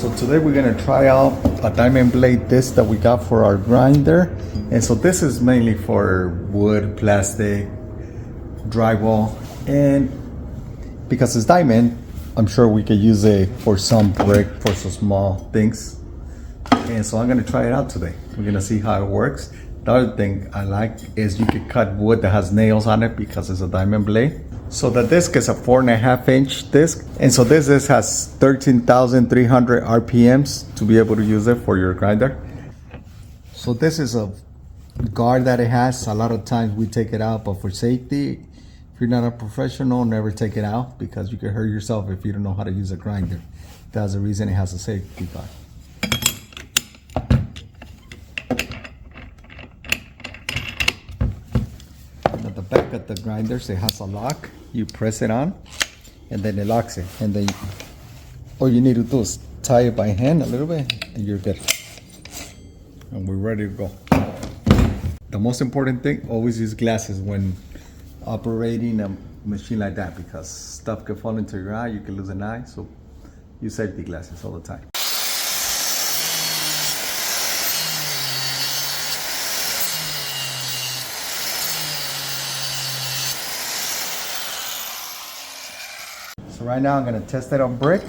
So today we're gonna try out a diamond blade disc that we got for our grinder. And so this is mainly for wood, plastic, drywall, and because it's diamond, I'm sure we could use it for some brick, for some small things. And so I'm gonna try it out today. We're gonna see how it works. The other thing I like is you can cut wood that has nails on it because it's a diamond blade. So the disc is a 4.5-inch disc. And so this disc has 13,300 RPMs to be able to use it for your grinder. So this is a guard that it has. A lot of times we take it out, but for safety, if you're not a professional, never take it out because you can hurt yourself if you don't know how to use a grinder. That's the reason it has a safety guard. At the back of the grinders, it has a lock. You press it on, and then it locks it. And then all you need to do is tie it by hand a little bit, and you're good. And we're ready to go. The most important thing, always use glasses when operating a machine like that because stuff can fall into your eye, you can lose an eye. So use safety glasses all the time. So right now I'm gonna test it on brick.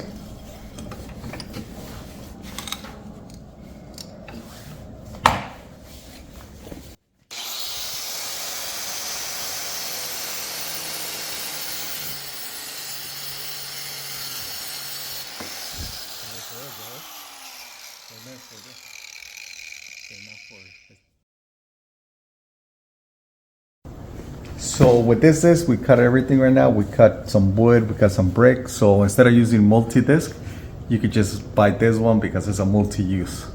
So with this, we cut everything right now. We cut some wood, we cut some brick. So instead of using multi-disc, you could just buy this one because it's a multi-use.